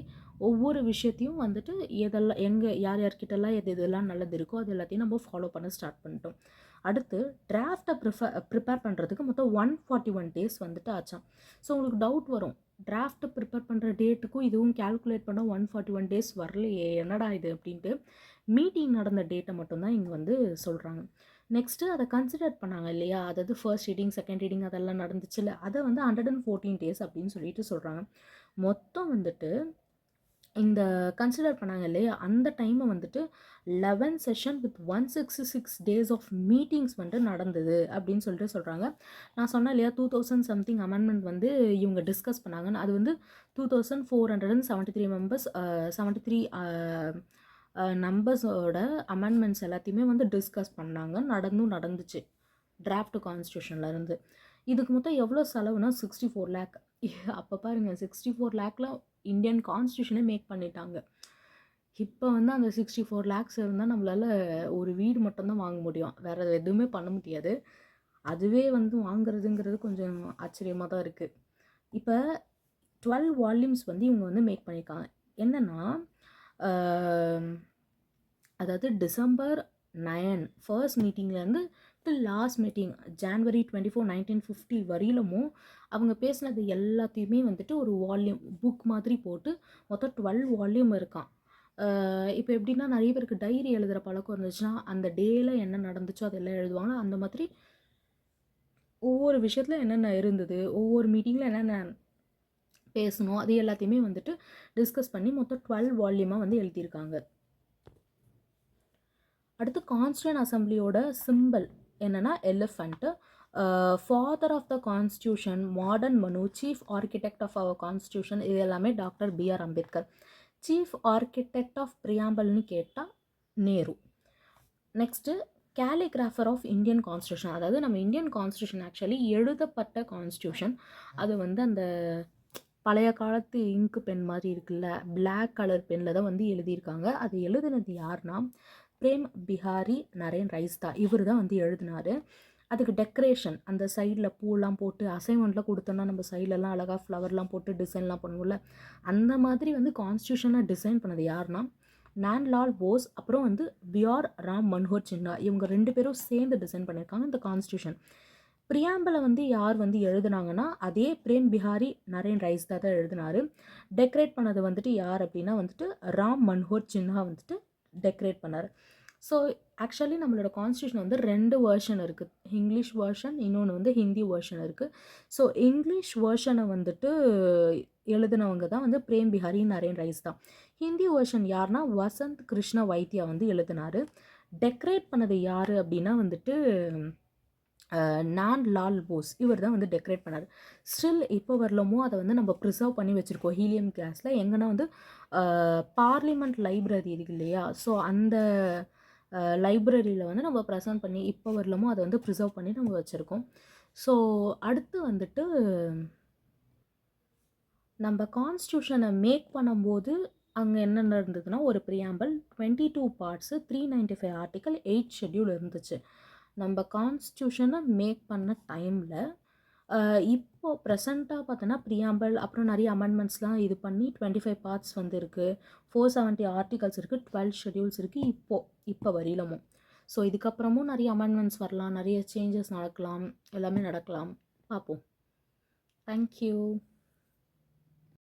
ஒவ்வொரு விஷயத்தையும் வந்துட்டு எதெல்லாம் யார் யார்கிட்டலாம் எதெல்லாம் நல்லது இருக்கோ அது எல்லாத்தையும் நம்ம ஃபாலோ பண்ண ஸ்டார்ட் பண்ணிட்டோம். அடுத்து டிராஃப்டை ப்ரிப்பேர் பண்ணுறதுக்கு மொத்தம் 141 days வந்துட்டு ஆச்சான். ஸோ உங்களுக்கு டவுட் வரும், டிராஃப்ட்டை ப்ரிப்பேர் பண்ணுற டேட்டுக்கும் இதுவும் கேல்குலேட் பண்ணால் 141 days வரலையே, என்னடா இது அப்படின்ட்டு. மீட்டிங் நடந்த டேட்டை மட்டும்தான் இங்கே வந்து சொல்கிறாங்க. நெக்ஸ்ட்டு அதை கன்சிடர் பண்ணாங்க இல்லையா, அதாவது ஃபர்ஸ்ட் ரீடிங் செகண்ட் ரீடிங் அதெல்லாம் நடந்துச்சுல்ல, அதை வந்து 114 days அப்படின்னு சொல்லிட்டு சொல்கிறாங்க. மொத்தம் வந்துட்டு இந்த கன்சிடர் பண்ணாங்க இல்லையா, அந்த டைமை வந்துட்டு 11 session with 166 days of meetings வந்துட்டு நடந்தது அப்படின்னு சொல்லிட்டு சொல்கிறாங்க. நான் சொன்னேன் இல்லையா 2000 சம்திங் அமெண்ட்மெண்ட் வந்து இவங்க டிஸ்கஸ் பண்ணாங்கன்னு, அது வந்து 2473 மெம்பர்ஸ் 73 நம்பர்ஸோட அமெண்ட்மெண்ட்ஸ் எல்லாத்தையுமே வந்து டிஸ்கஸ் பண்ணாங்க, நடந்துச்சு டிராஃப்ட் கான்ஸ்டியூஷன்லேருந்து. இதுக்கு மொத்தம் எவ்வளோ செலவுனா 64 lakh. அப்போ பாருங்கள் 64 lakhல இந்தியன் கான்ஸ்டியூஷனே மேக் பண்ணிட்டாங்க. இப்போ வந்து அந்த 64 lakhs இருந்தால் நம்மளால் ஒரு வீடு மட்டும்தான் வாங்க முடியும், வேறு எதுவுமே பண்ண முடியாது. அதுவே வந்து வாங்குறதுங்கிறது கொஞ்சம் ஆச்சரியமாக தான் இருக்குது. இப்போ 12 volumes வந்து இவங்க வந்து மேக் பண்ணியிருக்காங்க. என்னென்னா அதாவது டிசம்பர் 9 ஃபர்ஸ்ட் மீட்டிங்லேருந்து till லாஸ்ட் மீட்டிங் January 24, 1950 வரையிலுமும் அவங்க பேசினது எல்லாத்தையுமே வந்துட்டு ஒரு வால்யூம் புக் மாதிரி போட்டு மொத்தம் 12 வால்யூம் இருக்கான். இப்போ எப்படின்னா நிறைய பேருக்கு டைரி எழுதுகிற பழக்கம் இருந்துச்சுன்னா அந்த டேயில் என்ன நடந்துச்சோ அதெல்லாம் எழுதுவாங்க. அந்த மாதிரி ஒவ்வொரு விஷயத்தில் என்னென்ன இருந்தது, ஒவ்வொரு மீட்டிங்கில் என்னென்ன பேசணும், அது எல்லாத்தையுமே வந்துட்டு டிஸ்கஸ் பண்ணி மொத்தம் 12 வால்யூமாக வந்து எழுதியிருக்காங்க. அடுத்து கான்ஸ்டியூண்ட் அசம்பிளியோட சிம்பிள் என்னென்னா elephant. Father of the constitution, modern Manu, chief architect of our constitution, இது எல்லாமே doctor B.R. Ambedkar. Chief architect of பிரியாம்பல்னு கேட்டால் Nehru. Next calligrapher of Indian constitution, அதாவது நம்ம இந்தியன் கான்ஸ்டியூஷன் ஆக்சுவலி எழுதப்பட்ட கான்ஸ்டியூஷன். அது வந்து அந்த பழைய காலத்து இங்கு பென் மாதிரி இருக்குல்ல, பிளாக் கலர் பெனில் தான் வந்து எழுதியிருக்காங்க. அது எழுதுனது யாருன்னா பிரேம் பிஹாரி நரேன் ரைஸ்தா, இவர் தான் வந்து எழுதினார். அதுக்கு டெக்கரேஷன் அந்த சைடில் பூலாம் போட்டு அசைன்மெண்ட்லாம் கொடுத்தோன்னா நம்ம சைட்லலாம் அழகாக ஃப்ளவர்லாம் போட்டு டிசைன்லாம் பண்ணுவோம்ல, அந்த மாதிரி வந்து கான்ஸ்டியூஷனாக டிசைன் பண்ணது யாருன்னா நான்லால் போஸ், அப்புறம் வந்து B.R. ராம் மனோகர் சின்ஹா, இவங்க 2 பேரும் சேர்ந்து டிசைன் பண்ணியிருக்காங்க இந்த கான்ஸ்டியூஷன். பிரியாம்பலை வந்து யார் வந்து எழுதுனாங்கன்னா அதே பிரேம் பிஹாரி நரேன் ரைஸ்தா தான் எழுதினார். டெக்கரேட் பண்ணது வந்துட்டு யார் அப்படின்னா வந்துட்டு ராம் மனோகர் சின்ஹா வந்துட்டு டெக்கரேட் பண்ணார். ஸோ ஆக்சுவலி நம்மளோட கான்ஸ்டியூஷன் வந்து 2 வேர்ஷன் இருக்குது, இங்கிலீஷ் வேர்ஷன், இன்னொன்று வந்து ஹிந்தி வேர்ஷன் இருக்குது. ஸோ இங்கிலீஷ் வேர்ஷனை வந்துட்டு எழுதினவங்க தான் வந்து பிரேம் பிஹாரி நரேன் ரைஸ்தா. ஹிந்தி வேர்ஷன் யாருன்னா வசந்த் கிருஷ்ண வைத்தியா வந்து எழுதினார். டெக்கரேட் பண்ணது யார் அப்படின்னா வந்துட்டு நான்லால் போஸ், இவர் தான் வந்து டெக்கரேட் பண்ணார். ஸ்டில் இப்போ வரலமோ அதை வந்து நம்ம ப்ரிசர்வ் பண்ணி வச்சுருக்கோம் ஹீலியம் கிளாஸில். எங்கன்னா வந்து பார்லிமெண்ட் லைப்ரரி இருக்கு இல்லையா, ஸோ அந்த லைப்ரரியில் வந்து நம்ம ப்ரெசென்ட் பண்ணி இப்போ வரலமோ அதை வந்து ப்ரிசர்வ் பண்ணி நம்ம வச்சுருக்கோம். ஸோ அடுத்து வந்துட்டு நம்ம கான்ஸ்டியூஷனை மேக் பண்ணும்போது அங்கே என்னென்ன இருந்ததுன்னா ஒரு ப்ரியாம்பல், 22 பார்ட்ஸு, 395 ஆர்டிக்கல், 8 ஷெட்யூல் இருந்துச்சு. நம்ம கான்ஸ்டியூஷனை மேக் பண்ண டைமில் இப்போது ப்ரெசண்ட்டாக பார்த்தோன்னா ப்ரியாம்பல் அப்புறம் நிறைய அமெண்ட்மெண்ட்ஸ்லாம் இது பண்ணி 25 பார்ட்ஸ் வந்து இருக்குது, 470 ஆர்டிகல்ஸ் இருக்குது, 12 ஷெட்யூல்ஸ் இருக்குது இப்போ வரையிலமும். ஸோ இதுக்கப்புறமும் நிறைய அமெண்ட்மெண்ட்ஸ் வரலாம், நிறைய சேஞ்சஸ் நடக்கலாம், எல்லாமே நடக்கலாம், பார்ப்போம். தேங்க்யூ.